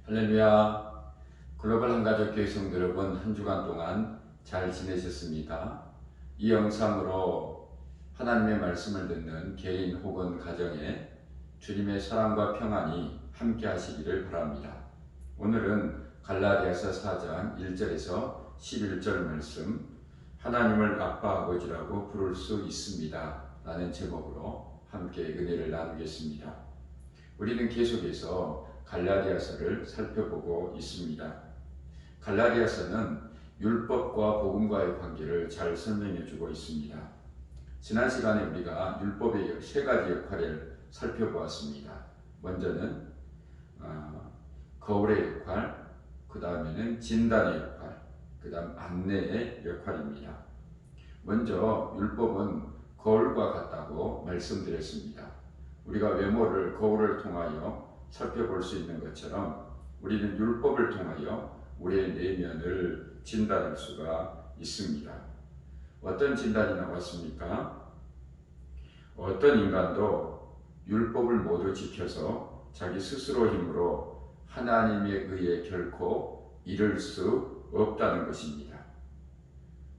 할렐루야. 글로벌 한가족 교회 성도 여러분, 한 주간 동안 잘 지내셨습니까? 이 영상으로 하나님의 말씀을 듣는 개인 혹은 가정에 주님의 사랑과 평안이 함께 하시기를 바랍니다. 오늘은 갈라디아서 4장 1절에서 11절 말씀, 하나님을 아빠 아버지라고 부를 수 있습니다 라는 제목으로 함께 은혜를 나누겠습니다. 우리는 계속해서 갈라디아서를 살펴보고 있습니다. 갈라디아서는 율법과 복음과의 관계를 잘 설명해 주고 있습니다. 지난 시간에 우리가 율법의 세 가지 역할을 살펴보았습니다. 먼저는 거울의 역할, 그 다음에는 진단의 역할, 그 다음 안내의 역할입니다. 먼저 율법은 거울과 같다고 말씀드렸습니다. 우리가 외모를 거울을 통하여 살펴볼 수 있는 것처럼 우리는 율법을 통하여 우리의 내면을 진단할 수가 있습니다. 어떤 진단이 나왔습니까? 어떤 인간도 율법을 모두 지켜서 자기 스스로 힘으로 하나님에 의해 결코 이룰 수 없다는 것입니다.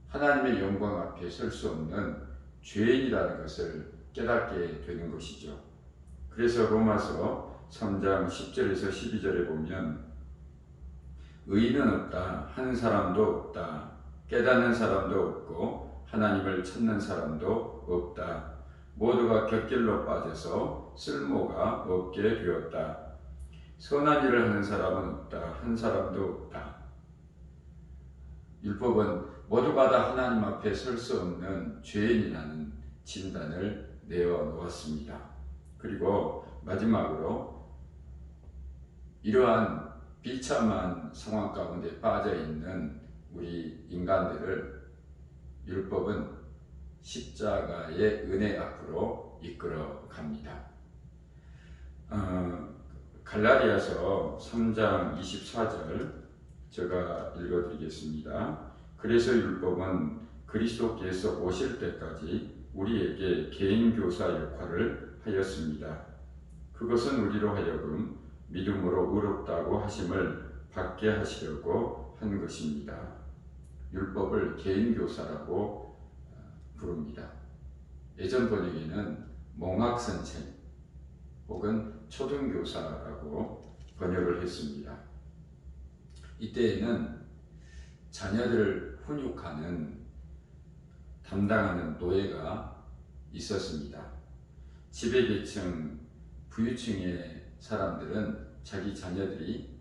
하나님의 영광 앞에 설 수 없는 죄인이라는 것을 깨닫게 되는 것이죠. 그래서 로마서 3장 10절에서 12절에 보면 의인은 없다, 한 사람도 없다, 깨닫는 사람도 없고 하나님을 찾는 사람도 없다. 모두가 곁길로 빠져서 쓸모가 없게 되었다. 선한 일을 하는 사람은 없다, 한 사람도 없다. 율법은 모두가 다 하나님 앞에 설 수 없는 죄인이라는 진단을 내어 놓았습니다. 그리고 마지막으로 이러한 비참한 상황 가운데 빠져 있는 우리 인간들을 율법은 십자가의 은혜 앞으로 이끌어 갑니다. 갈라디아서 3장 24절 제가 읽어드리겠습니다. 그래서 율법은 그리스도께서 오실 때까지 우리에게 개인교사 역할을 하였습니다. 그것은 우리로 하여금 믿음으로 의롭다고 하심을 받게 하시려고 한 것입니다. 율법을 개인교사라고 부릅니다. 예전 번역에는 몽학선생 혹은 초등교사라고 번역을 했습니다. 이때에는 자녀들을 훈육하는 담당하는 노예가 있었습니다. 지배계층, 부유층의 사람들은 자기 자녀들이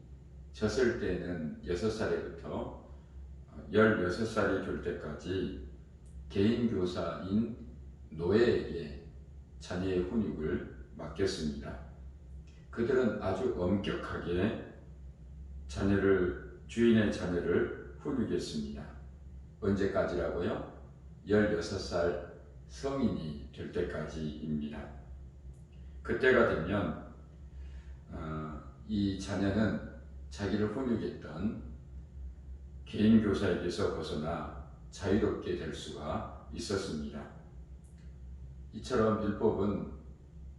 졌을 때는 6살부터 16살이 될 때까지 개인교사인 노예에게 자녀의 훈육을 맡겼습니다. 그들은 아주 엄격하게 주인의 자녀를 훈육했습니다. 언제까지라고요? 16살 성인이 될 때까지입니다. 그때가 되면 이 자녀는 자기를 훈육했던 개인교사에게서 벗어나 자유롭게 될 수가 있었습니다. 이처럼 율법은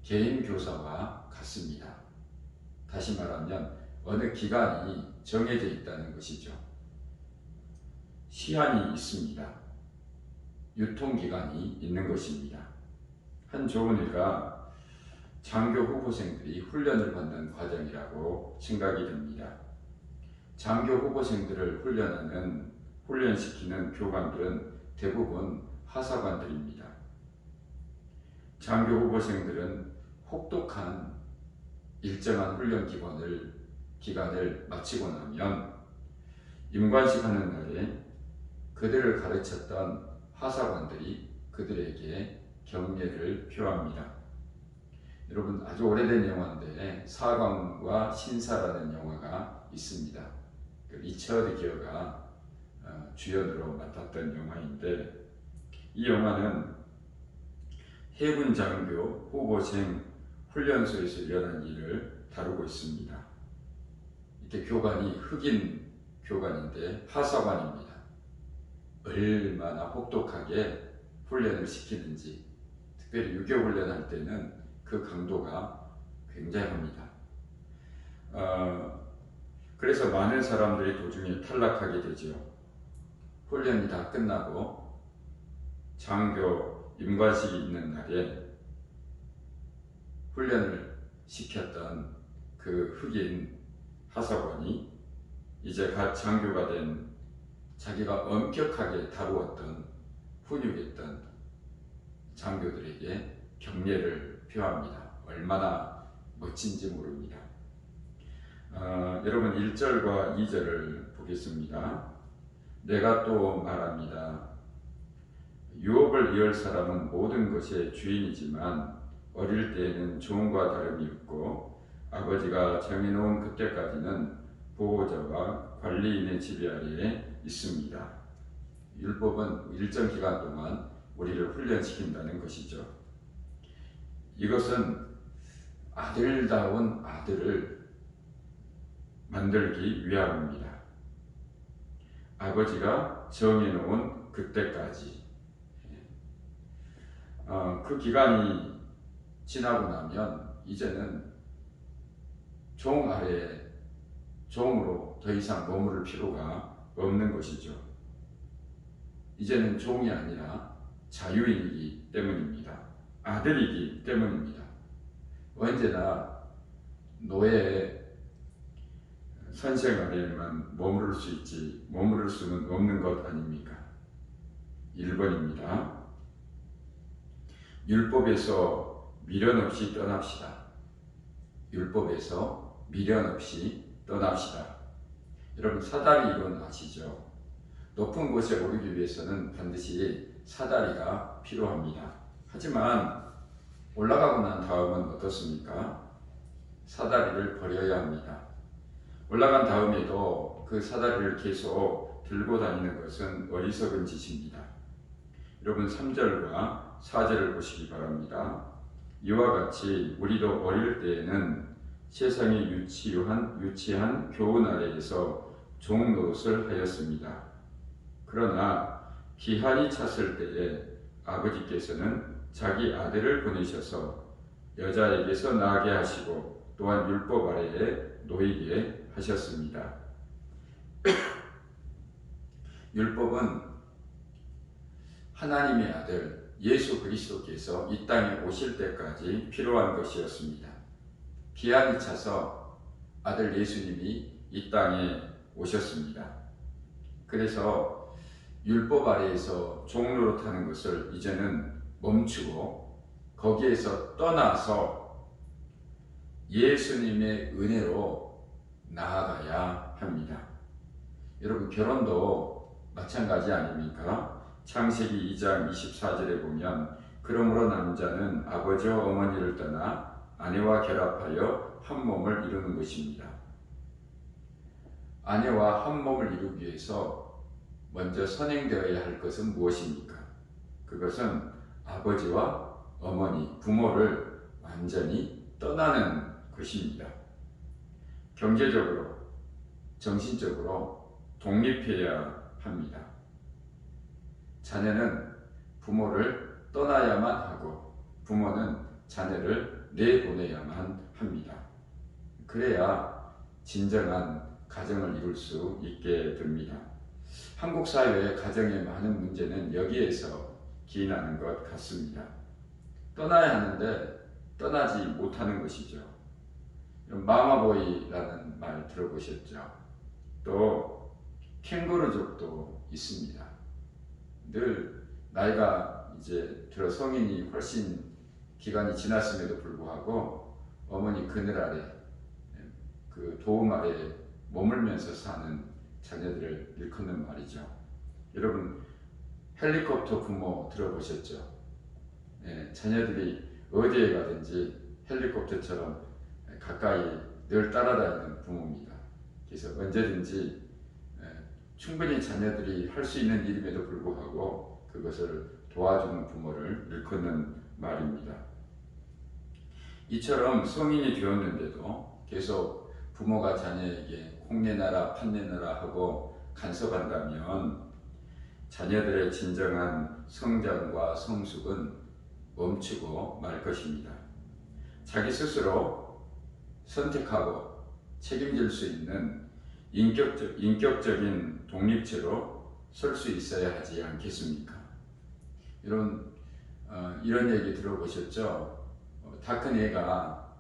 개인교사와 같습니다. 다시 말하면 어느 기간이 정해져 있다는 것이죠. 시한이 있습니다. 유통기간이 있는 것입니다. 한 조은회가 장교 후보생들이 훈련을 받는 과정이라고 생각이 됩니다. 장교 후보생들을 훈련시키는 교관들은 대부분 하사관들입니다. 장교 후보생들은 혹독한 일정한 훈련 기간을 마치고 나면 임관식 하는 날에 그들을 가르쳤던 하사관들이 그들에게 경례를 표합니다. 여러분, 아주 오래된 영화인데 사광과 신사라는 영화가 있습니다. 리처드 기어가 주연으로 맡았던 영화인데 이 영화는 해군 장교 후보생 훈련소에서 일어난 일을 다루고 있습니다. 이때 교관이 흑인 교관인데 하사관입니다. 얼마나 혹독하게 훈련을 시키는지, 특별히 유교 훈련할 때는 그 강도가 굉장합니다. 그래서 많은 사람들이 도중에 탈락하게 되죠. 훈련이 다 끝나고 장교 임관식이 있는 날에 훈련을 시켰던 그 흑인 하사관이 이제 갓 장교가 된 자기가 엄격하게 다루었던 훈육했던 장교들에게 격려를 표합니다. 얼마나 멋진지 모릅니다. 여러분 1절과 2절을 보겠습니다. 내가 또 말합니다. 유업을 이을 사람은 모든 것의 주인이지만 어릴 때에는 종과 다름이 없고 아버지가 정해놓은 그때까지는 보호자와 관리인의 지배 아래에 있습니다. 율법은 일정 기간 동안 우리를 훈련시킨다는 것이죠. 이것은 아들다운 아들을 만들기 위함입니다. 아버지가 정해놓은 그때까지. 그 기간이 지나고 나면 이제는 종 아래에 종으로 더 이상 머무를 필요가 없는 것이죠. 이제는 종이 아니라 자유인이기 때문입니다. 아들이기 때문입니다. 언제나 노예의 선생 아래에만 머무를 수 있지 머무를 수는 없는 것 아닙니까? 1번입니다. 율법에서 미련 없이 떠납시다. 율법에서 미련 없이 떠납시다. 여러분 사다리 이론 아시죠? 높은 곳에 오르기 위해서는 반드시 사다리가 필요합니다. 하지만 올라가고 난 다음은 어떻습니까? 사다리를 버려야 합니다. 올라간 다음에도 그 사다리를 계속 들고 다니는 것은 어리석은 짓입니다. 여러분 3절과 4절을 보시기 바랍니다. 이와 같이 우리도 어릴 때에는 세상의 유치한 교훈 아래에서 종 노릇을 하였습니다. 그러나 기한이 찼을 때에 아버지께서는 자기 아들을 보내셔서 여자에게서 나게 하시고 또한 율법 아래에 놓이게 하셨습니다. 율법은 하나님의 아들 예수 그리스도께서 이 땅에 오실 때까지 필요한 것이었습니다. 기한이 차서 아들 예수님이 이 땅에 오셨습니다. 그래서 율법 아래에서 종노릇하는 것을 이제는 멈추고 거기에서 떠나서 예수님의 은혜로 나아가야 합니다. 여러분 결혼도 마찬가지 아닙니까? 창세기 2장 24절에 보면 그러므로 남자는 아버지와 어머니를 떠나 아내와 결합하여 한 몸을 이루는 것입니다. 아내와 한 몸을 이루기 위해서 먼저 선행되어야 할 것은 무엇입니까? 그것은 아버지와 어머니, 부모를 완전히 떠나는 것입니다. 경제적으로, 정신적으로 독립해야 합니다. 자녀는 부모를 떠나야만 하고 부모는 자녀를 내보내야만 합니다. 그래야 진정한 가정을 이룰 수 있게 됩니다. 한국 사회의 가정의 많은 문제는 여기에서 기인하는 것 같습니다. 떠나야 하는데 떠나지 못하는 것이죠. 마마보이라는 말 들어보셨죠? 또 캥거루족도 있습니다. 늘 나이가 이제 들어 성인이 훨씬 기간이 지났음에도 불구하고 어머니 그늘 아래 그 도움 아래 머물면서 사는 자녀들을 일컫는 말이죠. 여러분 헬리콥터 부모 들어보셨죠? 자녀들이 어디에 가든지 헬리콥터처럼 가까이 늘 따라다니는 부모입니다. 그래서 언제든지 충분히 자녀들이 할 수 있는 일임에도 불구하고 그것을 도와주는 부모를 일컫는 말입니다. 이처럼 성인이 되었는데도 계속 부모가 자녀에게 콩내놔라 팥내놔라 하고 간섭한다면 자녀들의 진정한 성장과 성숙은 멈추고 말 것입니다. 자기 스스로 선택하고 책임질 수 있는 인격적인 독립체로 설 수 있어야 하지 않겠습니까? 이런 얘기 들어보셨죠? 다 큰 애가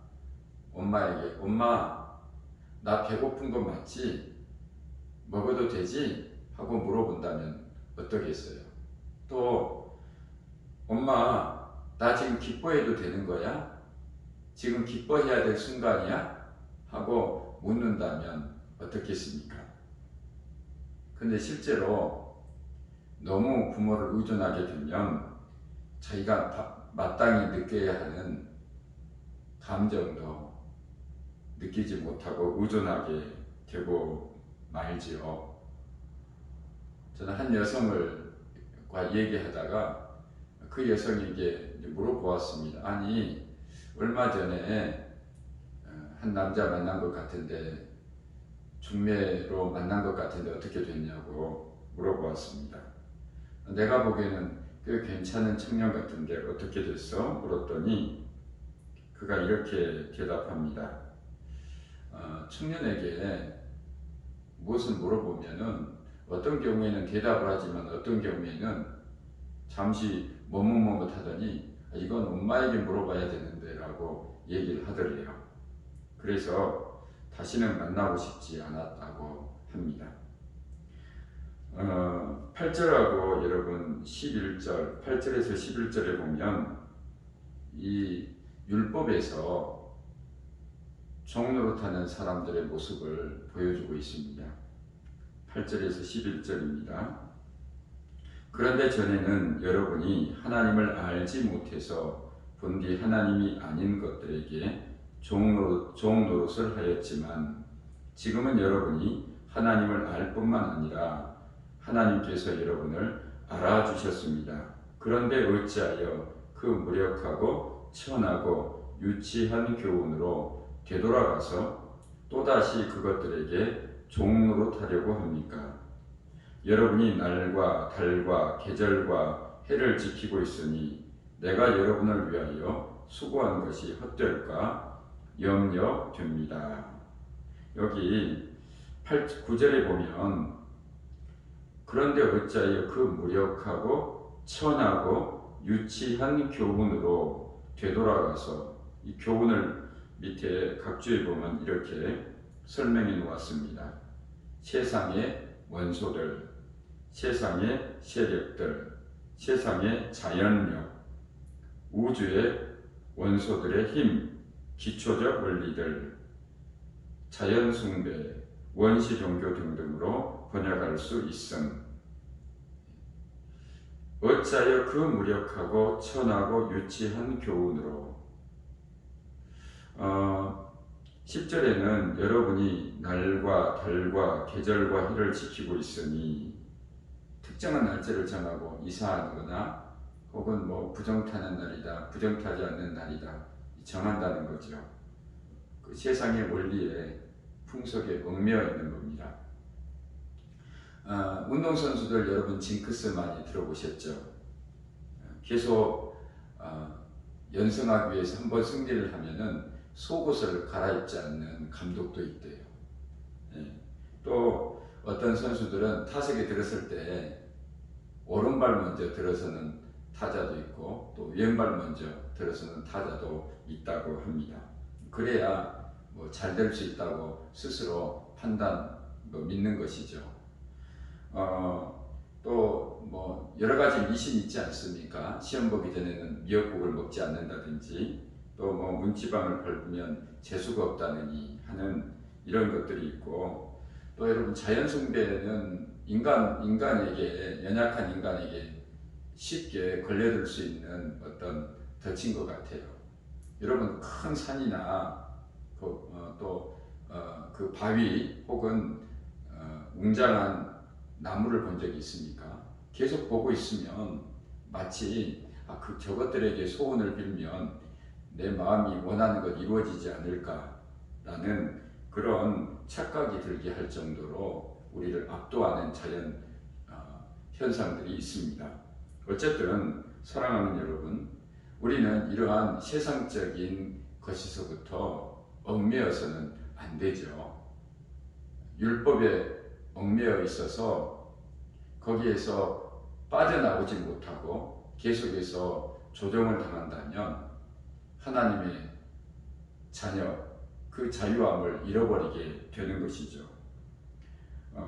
엄마에게 엄마 나 배고픈 거 맞지? 먹어도 되지? 하고 물어본다면 어떠겠어요? 또 엄마 나 지금 기뻐해도 되는 거야? 지금 기뻐해야 될 순간이야? 하고 묻는다면 어떻겠습니까? 근데 실제로 너무 부모를 의존하게 되면 자기가 마땅히 느껴야 하는 감정도 느끼지 못하고 의존하게 되고 말지요. 저는 한 여성과 얘기하다가 그 여성에게 물어보았습니다. 아니 얼마 전에 한 남자 만난 것 같은데 중매로 만난 것 같은데 어떻게 됐냐고 물어보았습니다. 내가 보기에는 꽤 괜찮은 청년 같은데 어떻게 됐어? 물었더니 그가 이렇게 대답합니다. 청년에게 무엇을 물어보면은 어떤 경우에는 대답을 하지만 어떤 경우에는 잠시 머뭇머뭇하더니 이건 엄마에게 물어봐야 되는데 라고 얘기를 하더래요. 그래서 다시는 만나고 싶지 않았다고 합니다. 8절하고 여러분 11절, 8절에서 11절에 보면 이 율법에서 종노릇하는 사람들의 모습을 보여주고 있습니다. 8절에서 11절입니다. 그런데 전에는 여러분이 하나님을 알지 못해서 본디 하나님이 아닌 것들에게 종노릇을 하였지만 지금은 여러분이 하나님을 알 뿐만 아니라 하나님께서 여러분을 알아주셨습니다. 그런데 어찌하여 그 무력하고 천하고 유치한 교훈으로 되돌아가서 또다시 그것들에게 종노릇하려고 합니까? 여러분이 날과 달과 계절과 해를 지키고 있으니 내가 여러분을 위하여 수고한 것이 헛될까 염려됩니다. 여기 9절에 보면 그런데 어찌하여 그 무력하고 천하고 유치한 교훈으로 되돌아가서 이 교훈을 밑에 각주에 보면 이렇게 설명해 놓았습니다. 세상의 원소들, 세상의 세력들, 세상의 자연력, 우주의 원소들의 힘, 기초적 원리들, 자연숭배, 원시종교 등등으로 번역할 수 있음. 어찌하여 그 무력하고 천하고 유치한 교훈으로 10절에는 여러분이 날과 달과 계절과 해를 지키고 있으니 특정한 날짜를 정하고 이사하거나 혹은 부정타는 날이다, 부정타지 않는 날이다 정한다는 거죠. 그 세상의 원리에 풍속에 얽매여 있는 겁니다. 운동선수들 여러분 징크스 많이 들어보셨죠? 계속 연승하기 위해서 한번 승리를 하면은 속옷을 갈아입지 않는 감독도 있대요. 또 어떤 선수들은 타석에 들었을 때 오른발 먼저 들어서는 타자도 있고 또 왼발 먼저 들어서는 타자도 있다고 합니다. 그래야 잘 될 수 있다고 스스로 믿는 것이죠. 또 여러 가지 미신이 있지 않습니까? 시험 보기 전에는 미역국을 먹지 않는다든지 또 문지방을 밟으면 재수가 없다느니 하는 이런 것들이 있고 또 여러분 자연숭배는 인간에게 연약한 인간에게 쉽게 걸려들 수 있는 어떤 덫인 것 같아요. 여러분 큰 산이나 그 바위 혹은 웅장한 나무를 본 적이 있습니까? 계속 보고 있으면 마치 저것들에게 소원을 빌면 내 마음이 원하는 것 이루어지지 않을까라는 그런 착각이 들게 할 정도로 우리를 압도하는 자연 현상들이 있습니다. 어쨌든 사랑하는 여러분, 우리는 이러한 세상적인 것에서부터 얽매여서는 안 되죠. 율법에 얽매여 있어서 거기에서 빠져나오지 못하고 계속해서 조정을 당한다면 하나님의 자녀, 그 자유함을 잃어버리게 되는 것이죠.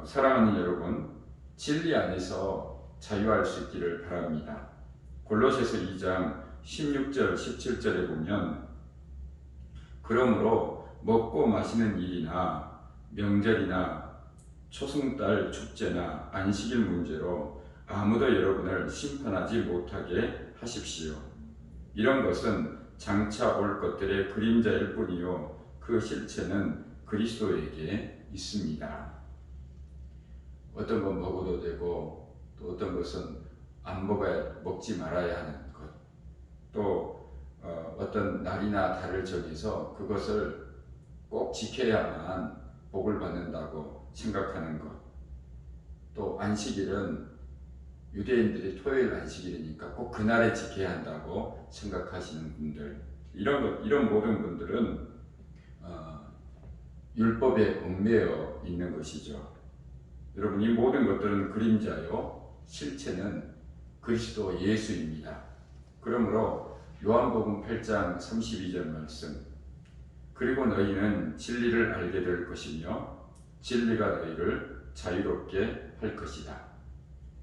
사랑하는 여러분, 진리 안에서 자유할 수 있기를 바랍니다. 골로새서 2장 16절 17절에 보면 그러므로 먹고 마시는 일이나 명절이나 초승달 축제나 안식일 문제로 아무도 여러분을 심판하지 못하게 하십시오. 이런 것은 장차 올 것들의 그림자일 뿐이요 그 실체는 그리스도에게 있습니다. 어떤 건 먹어도 되고 또 어떤 것은 먹지 말아야 하는 것, 또 어떤 날이나 달을 정해서 그것을 꼭 지켜야만 복을 받는다고 생각하는 것, 또 안식일은 유대인들이 토요일 안식일이니까 꼭 그날에 지켜야 한다고 생각하시는 분들, 이런 모든 분들은 율법에 얽매여 있는 것이죠. 여러분, 이 모든 것들은 그림자요 실체는 그리스도 예수입니다. 그러므로 요한복음 8장 32절 말씀, 그리고 너희는 진리를 알게 될 것이며 진리가 너희를 자유롭게 할 것이다.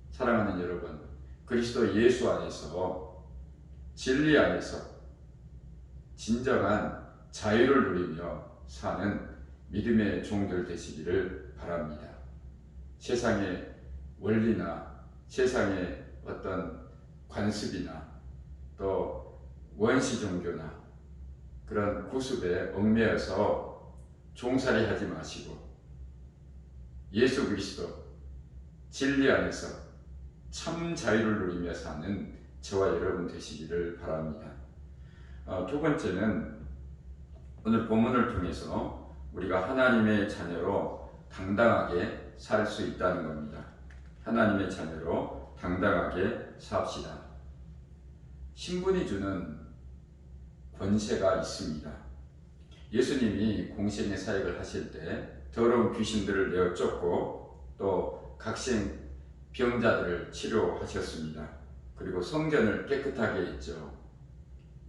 사랑하는 여러분, 그리스도 예수 안에서, 진리 안에서 진정한 자유를 누리며 사는 믿음의 종들 되시기를 바랍니다. 세상의 원리나 세상의 어떤 관습이나 또 원시 종교나 그런 구습에 얽매여서 종살이 하지 마시고 예수 그리스도 진리 안에서 참 자유를 누리며 사는 저와 여러분 되시기를 바랍니다. 두 번째는 오늘 본문을 통해서 우리가 하나님의 자녀로 당당하게 살 수 있다는 겁니다. 하나님의 자녀로 당당하게 삽시다. 신분이 주는 권세가 있습니다. 예수님이 공생의 사역을 하실 때 더러운 귀신들을 내어 쫓고 또 각신 병자들을 치료하셨습니다. 그리고 성전을 깨끗하게 했죠.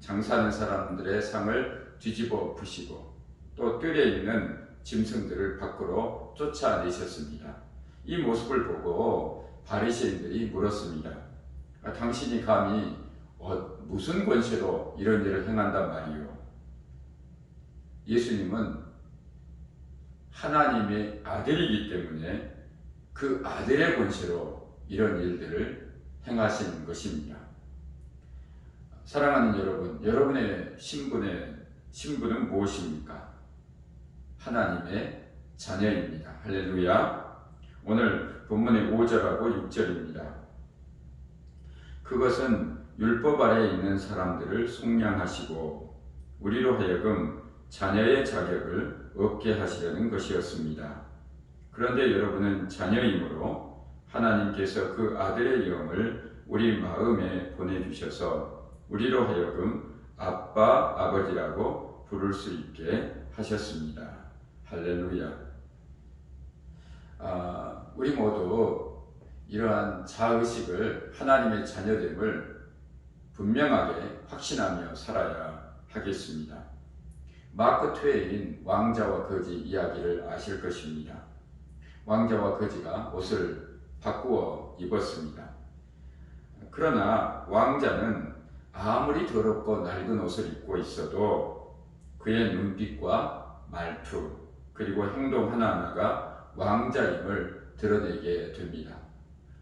장사하는 사람들의 상을 뒤집어 부시고 또 뜰에 있는 짐승들을 밖으로 쫓아내셨습니다. 이 모습을 보고 바리새인들이 물었습니다. 당신이 감히 무슨 권세로 이런 일을 행한단 말이요? 예수님은 하나님의 아들이기 때문에 그 아들의 권세로 이런 일들을 행하시는 것입니다. 사랑하는 여러분, 여러분의 신분은 무엇입니까? 하나님의 자녀입니다. 할렐루야. 오늘 본문의 5절하고 6절입니다. 그것은 율법 아래에 있는 사람들을 속량하시고 우리로 하여금 자녀의 자격을 얻게 하시려는 것이었습니다. 그런데 여러분은 자녀이므로 하나님께서 그 아들의 영을 우리 마음에 보내주셔서 우리로 하여금 아빠, 아버지라고 부를 수 있게 하셨습니다. 할렐루야. 우리 모두 이러한 자의식을, 하나님의 자녀됨을 분명하게 확신하며 살아야 하겠습니다. 마크 트웨인 왕자와 거지 이야기를 아실 것입니다. 왕자와 거지가 옷을 바꾸어 입었습니다. 그러나 왕자는 아무리 더럽고 낡은 옷을 입고 있어도 그의 눈빛과 말투 그리고 행동 하나하나가 왕자임을 드러내게 됩니다.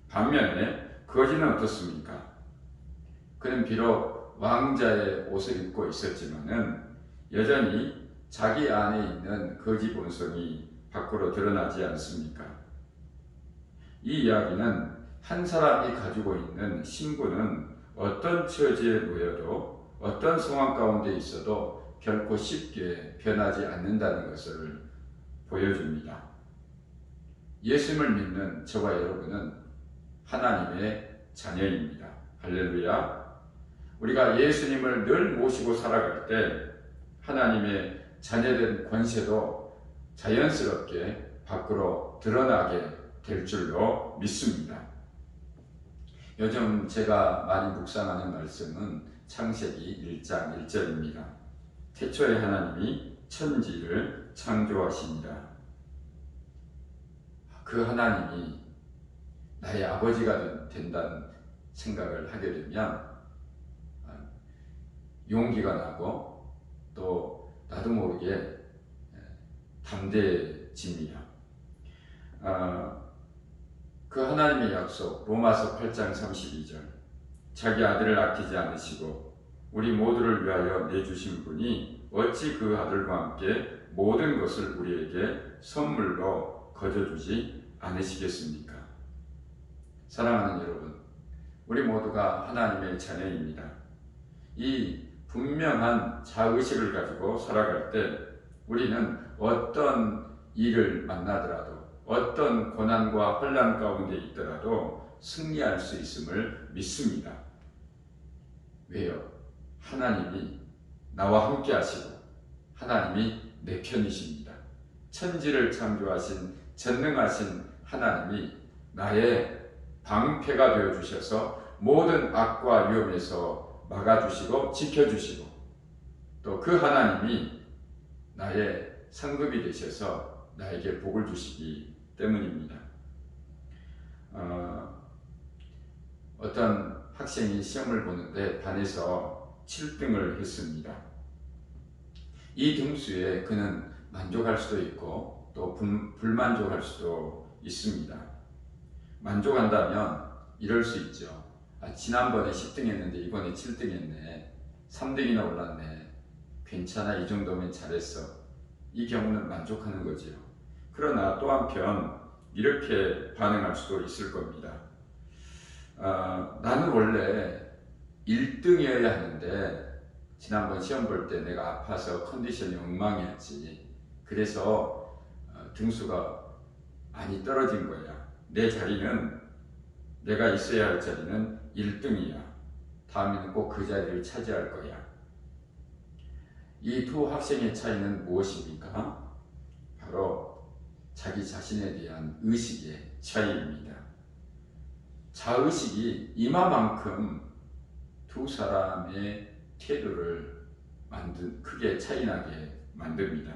반면에 거지는 어떻습니까? 그는 비록 왕자의 옷을 입고 있었지만은 여전히 자기 안에 있는 거지 본성이 밖으로 드러나지 않습니까? 이 이야기는 한 사람이 가지고 있는 신분은 어떤 처지에 놓여도 어떤 상황 가운데 있어도 결코 쉽게 변하지 않는다는 것을 보여줍니다. 예수님을 믿는 저와 여러분은 하나님의 자녀입니다. 할렐루야. 우리가 예수님을 늘 모시고 살아갈 때 하나님의 자녀된 권세도 자연스럽게 밖으로 드러나게 될 줄로 믿습니다. 요즘 제가 많이 묵상하는 말씀은 창세기 1장 1절입니다. 태초에 하나님이 천지를 창조하시니라. 그 하나님이 나의 아버지가 된다는 생각을 하게 되면 용기가 나고 또 나도 모르게 담대해집니다. 그 하나님의 약속 로마서 8장 32절 자기 아들을 아끼지 않으시고 우리 모두를 위하여 내주신 분이 어찌 그 아들과 함께 모든 것을 우리에게 선물로 거저주지 않으시겠습니까? 사랑하는 여러분, 우리 모두가 하나님의 자녀입니다. 이 분명한 자의식을 가지고 살아갈 때 우리는 어떤 일을 만나더라도 어떤 고난과 혼란 가운데 있더라도 승리할 수 있음을 믿습니다. 왜요? 하나님이 나와 함께 하시고 하나님이 내 편이십니다. 천지를 창조하신 전능하신 하나님이 나의 방패가 되어주셔서 모든 악과 위험에서 막아주시고 지켜주시고 또 그 하나님이 나의 상급이 되셔서 나에게 복을 주시기 때문입니다. 어떤 학생이 시험을 보는데 반에서 7등을 했습니다. 이 등수에 그는 만족할 수도 있고 또 불만족할 수도 있습니다. 만족한다면 이럴 수 있죠. 지난번에 10등 했는데 이번에 7등 했네. 3등이나 올랐네. 괜찮아, 이 정도면 잘했어. 이 경우는 만족하는 거죠. 그러나 또 한편 이렇게 반응할 수도 있을 겁니다. 나는 원래 1등이어야 하는데 지난번 시험 볼 때 내가 아파서 컨디션이 엉망이었지. 그래서 등수가 많이 떨어진 거야. 내 자리는 내가 있어야 할 자리는 1등이야. 다음에는 꼭 그 자리를 차지할 거야. 이 두 학생의 차이는 무엇입니까? 바로 자기 자신에 대한 의식의 차이입니다. 자의식이 이마만큼 두 사람의 태도를 크게 차이나게 만듭니다.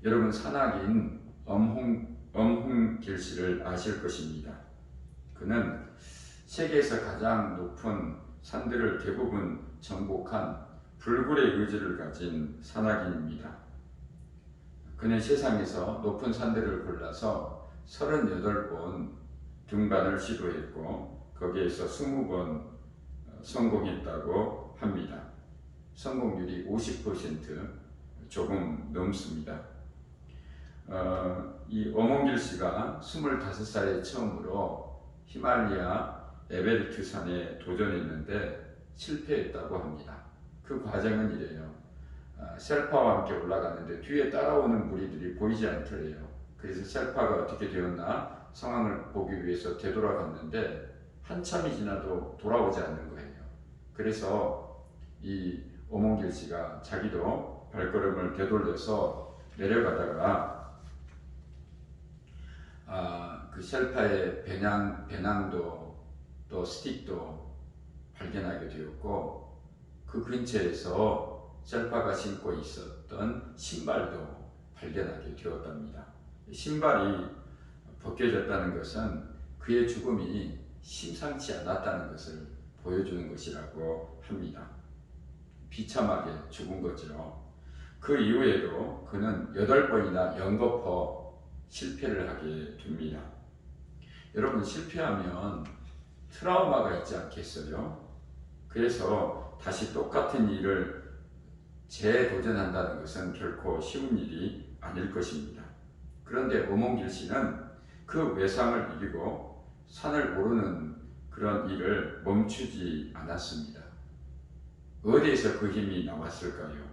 여러분, 산악인 엄홍길 씨를 아실 것입니다. 그는 세계에서 가장 높은 산들을 대부분 정복한 불굴의 의지를 가진 산악인입니다. 그는 세상에서 높은 산들을 골라서 38번 등반을 시도했고 거기에서 20번 성공했다고 합니다. 성공률이 50% 조금 넘습니다. 이 엄홍길 씨가 25살에 처음으로 히말라야 에베레스트 산에 도전했는데 실패했다고 합니다. 그 과정은 이래요. 셀파와 함께 올라갔는데 뒤에 따라오는 무리들이 보이지 않더래요. 그래서 셀파가 어떻게 되었나 상황을 보기 위해서 되돌아갔는데 한참이 지나도 돌아오지 않는 거예요. 그래서 이 엄홍길 씨가 자기도 발걸음을 되돌려서 내려가다가 그 셀파의 배낭도 또 스틱도 발견하게 되었고 그 근처에서 셀파가 신고 있었던 신발도 발견하게 되었답니다. 신발이 벗겨졌다는 것은 그의 죽음이 심상치 않았다는 것을 보여주는 것이라고 합니다. 비참하게 죽은 거죠. 그 이후에도 그는 8번이나 연거푸 실패를 하게 됩니다. 여러분, 실패하면 트라우마가 있지 않겠어요? 그래서 다시 똑같은 일을 재도전한다는 것은 결코 쉬운 일이 아닐 것입니다. 그런데 엄홍길 씨는 그 외상을 이기고 산을 오르는 그런 일을 멈추지 않았습니다. 어디에서 그 힘이 나왔을까요?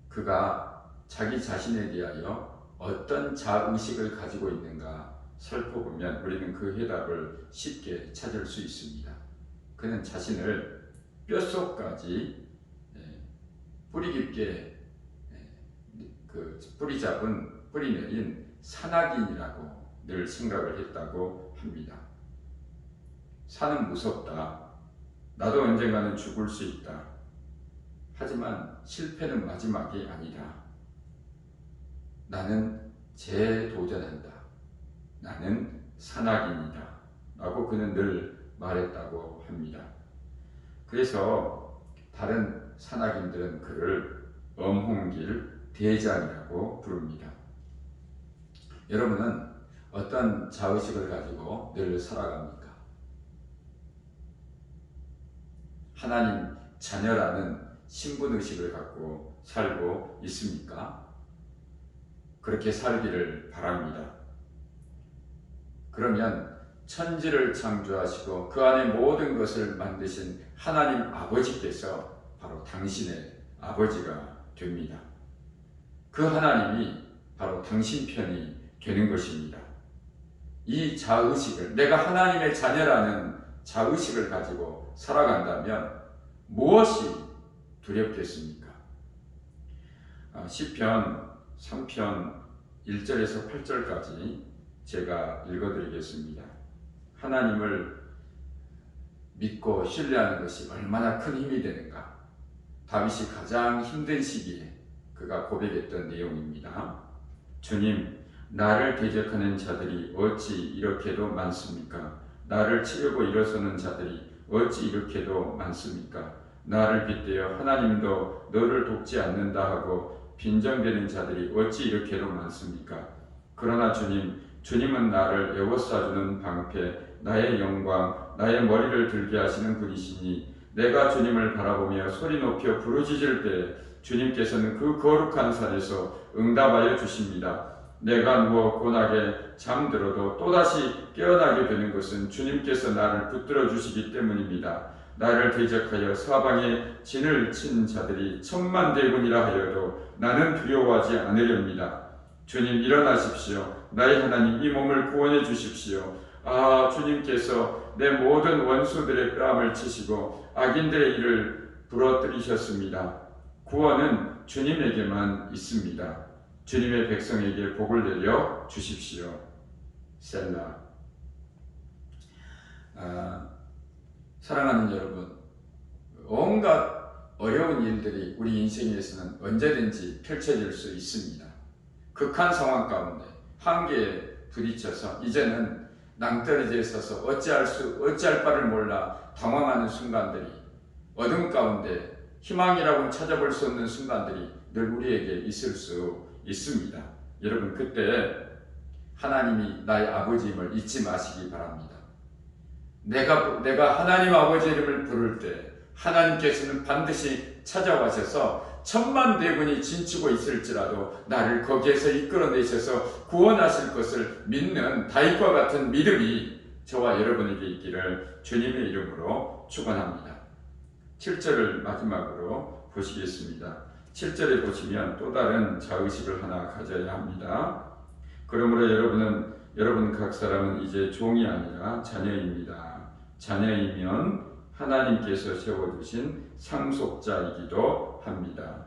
그가 자기 자신에 대하여 어떤 자의식을 가지고 있는가 살펴보면 우리는 그 해답을 쉽게 찾을 수 있습니다. 그는 자신을 뼛속까지 뿌리 깊게 그 뿌리 잡은 뿌리 내린 산악인이라고 늘 생각을 했다고 합니다. 산은 무섭다. 나도 언젠가는 죽을 수 있다. 하지만 실패는 마지막이 아니다. 나는 재도전한다. 나는 산악인이다. 라고 그는 늘 말했다고 합니다. 그래서 다른 산악인들은 그를 엄홍길 대장이라고 부릅니다. 여러분은 어떤 자의식을 가지고 늘 살아갑니까? 하나님 자녀라는 신분의식을 갖고 살고 있습니까? 그렇게 살기를 바랍니다. 그러면 천지를 창조하시고 그 안에 모든 것을 만드신 하나님 아버지께서 바로 당신의 아버지가 됩니다. 그 하나님이 바로 당신 편이 되는 것입니다. 이 자의식을, 내가 하나님의 자녀라는 자의식을 가지고 살아간다면 무엇이 두렵겠습니까? 시편 3편 1절에서 8절까지 제가 읽어드리겠습니다. 하나님을 믿고 신뢰하는 것이 얼마나 큰 힘이 되는가. 다윗이 가장 힘든 시기에 그가 고백했던 내용입니다. 주님, 나를 대적하는 자들이 어찌 이렇게도 많습니까? 나를 치려고 일어서는 자들이 어찌 이렇게도 많습니까? 나를 빗대어 하나님도 너를 돕지 않는다 하고 빈정대는 자들이 어찌 이렇게도 많습니까? 그러나 주님은 나를 에워싸주는 방패, 나의 영광, 나의 머리를 들게 하시는 분이시니 내가 주님을 바라보며 소리 높여 부르짖을 때 주님께서는 그 거룩한 산에서 응답하여 주십니다. 내가 누워 고나게 잠들어도 또다시 깨어나게 되는 것은 주님께서 나를 붙들어 주시기 때문입니다. 나를 대적하여 사방에 진을 친 자들이 천만대군이라 하여도 나는 두려워하지 않으렵니다. 주님, 일어나십시오. 나의 하나님, 이 몸을 구원해 주십시오. 주님께서 내 모든 원수들의 뺨을 치시고 악인들의 일을 부러뜨리셨습니다. 구원은 주님에게만 있습니다. 주님의 백성에게 복을 내려 주십시오. 셀라. 사랑하는 여러분, 온갖 어려운 일들이 우리 인생에서는 언제든지 펼쳐질 수 있습니다. 극한 상황 가운데 한계에 부딪혀서 이제는 낭떠러지에 서서 어찌할 바를 몰라 당황하는 순간들이, 어둠 가운데 희망이라고는 찾아볼 수 없는 순간들이 늘 우리에게 있을 수 있습니다. 여러분, 그때 하나님이 나의 아버지임을 잊지 마시기 바랍니다. 내가 하나님 아버지 이름을 부를 때 하나님께서는 반드시 찾아와셔서 천만대군이 진치고 있을지라도 나를 거기에서 이끌어내셔서 구원하실 것을 믿는 다윗과 같은 믿음이 저와 여러분에게 있기를 주님의 이름으로 축원합니다. 7절을 마지막으로 보시겠습니다. 7절에 보시면 또 다른 자의식을 하나 가져야 합니다. 그러므로 여러분 각 사람은 이제 종이 아니라 자녀입니다. 자녀이면 하나님께서 세워두신 상속자이기도 합니다.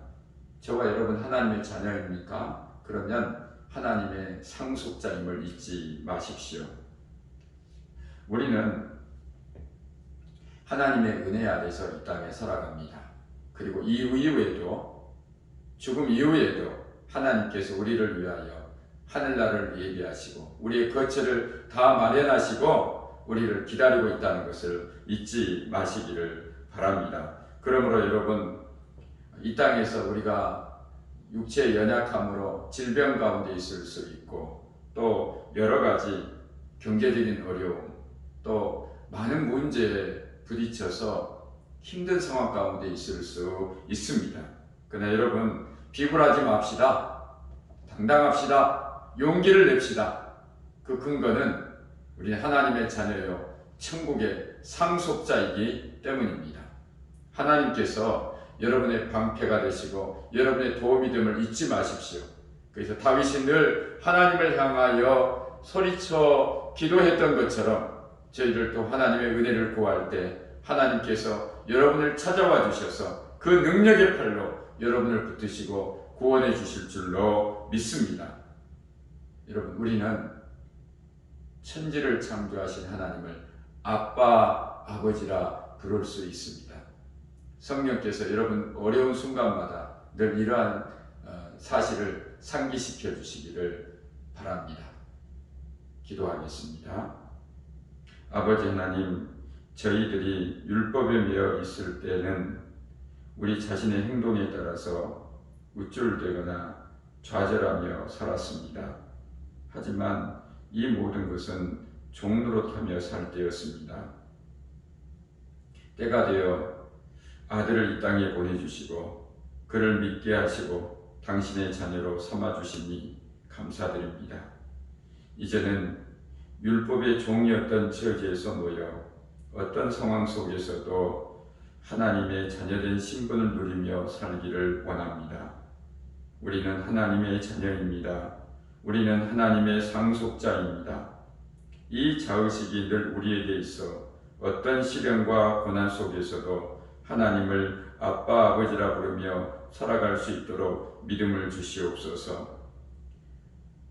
저와 여러분 하나님의 자녀입니까? 그러면 하나님의 상속자임을 잊지 마십시오. 우리는 하나님의 은혜 아래서 이 땅에 살아갑니다. 그리고 이후에도, 죽음 이후에도 하나님께서 우리를 위하여 하늘나라를 예비하시고 우리의 거처를 다 마련하시고 우리를 기다리고 있다는 것을 잊지 마시기를 바랍니다. 그러므로 여러분, 이 땅에서 우리가 육체의 연약함으로 질병 가운데 있을 수 있고 또 여러 가지 경제적인 어려움, 또 많은 문제에 부딪혀서 힘든 상황 가운데 있을 수 있습니다. 그러나 여러분, 비굴하지 맙시다. 당당합시다. 용기를 냅시다. 그 근거는 우리 하나님의 자녀요 천국의 상속자이기 때문입니다. 하나님께서 여러분의 방패가 되시고 여러분의 도움이 됨을 잊지 마십시오. 그래서 다윗이 늘 하나님을 향하여 소리쳐 기도했던 것처럼 저희들도 하나님의 은혜를 구할 때 하나님께서 여러분을 찾아와 주셔서 그 능력의 팔로 여러분을 붙드시고 구원해 주실 줄로 믿습니다. 여러분, 우리는 천지를 창조하신 하나님을 아빠, 아버지라 부를 수 있습니다. 성령께서 여러분 어려운 순간마다 늘 이러한 사실을 상기시켜 주시기를 바랍니다. 기도하겠습니다. 아버지 하나님, 저희들이 율법에 매여 있을 때는 우리 자신의 행동에 따라서 우쭐대거나 좌절하며 살았습니다. 하지만 이 모든 것은 종노릇하며 살 때였습니다. 때가 되어 아들을 이 땅에 보내주시고 그를 믿게 하시고 당신의 자녀로 삼아주시니 감사드립니다. 이제는 율법의 종이었던 처지에서 모여 어떤 상황 속에서도 하나님의 자녀된 신분을 누리며 살기를 원합니다. 우리는 하나님의 자녀입니다. 우리는 하나님의 상속자입니다. 이 자의식이 늘 우리에게 있어 어떤 시련과 고난 속에서도 하나님을 아빠, 아버지라 부르며 살아갈 수 있도록 믿음을 주시옵소서.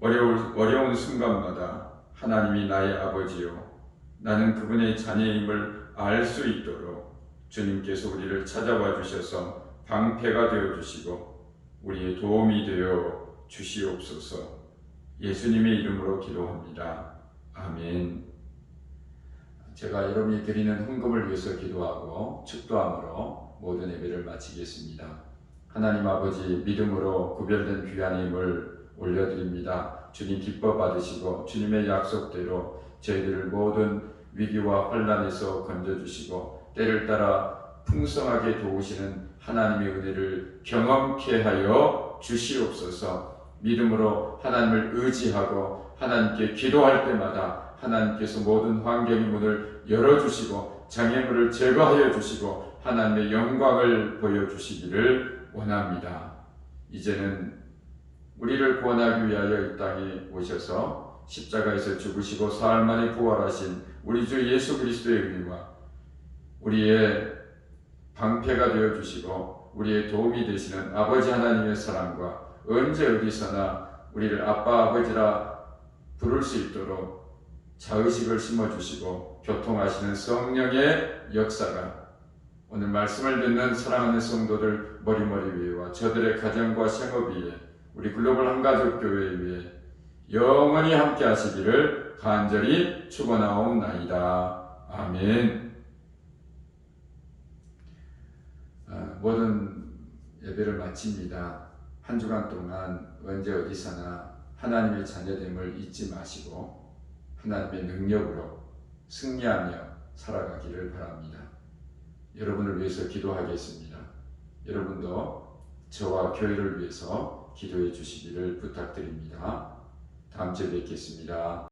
어려운 순간마다 하나님이 나의 아버지요, 나는 그분의 자녀임을 알 수 있도록 주님께서 우리를 찾아와 주셔서 방패가 되어 주시고 우리의 도움이 되어 주시옵소서. 예수님의 이름으로 기도합니다. 아멘. 제가 여러분이 드리는 헌금을 위해서 기도하고 축도함으로 모든 예배를 마치겠습니다. 하나님 아버지, 믿음으로 구별된 귀한 힘을 올려드립니다. 주님 기뻐 받으시고 주님의 약속대로 저희들을 모든 위기와 환난에서 건져주시고 때를 따라 풍성하게 도우시는 하나님의 은혜를 경험케 하여 주시옵소서. 믿음으로 하나님을 의지하고 하나님께 기도할 때마다 하나님께서 모든 환경의 문을 열어주시고 장애물을 제거하여 주시고 하나님의 영광을 보여주시기를 원합니다. 이제는 우리를 구원하기 위하여 이 땅에 오셔서 십자가에서 죽으시고 사흘 만에 부활하신 우리 주 예수 그리스도의 은혜와 우리의 방패가 되어주시고 우리의 도움이 되시는 아버지 하나님의 사랑과 언제 어디서나 우리를 아빠 아버지라 부를 수 있도록 자의식을 심어주시고 교통하시는 성령의 역사가 오늘 말씀을 듣는 사랑하는 성도들 머리머리 위에와 저들의 가정과 생업 위에 우리 글로벌 한가족 교회 위에 영원히 함께 하시기를 간절히 축원하옵나이다. 아멘. 모든 예배를 마칩니다. 한 주간 동안 언제 어디서나 하나님의 자녀됨을 잊지 마시고 하나님의 능력으로 승리하며 살아가기를 바랍니다. 여러분을 위해서 기도하겠습니다. 여러분도 저와 교회를 위해서 기도해 주시기를 부탁드립니다. 다음 주에 뵙겠습니다.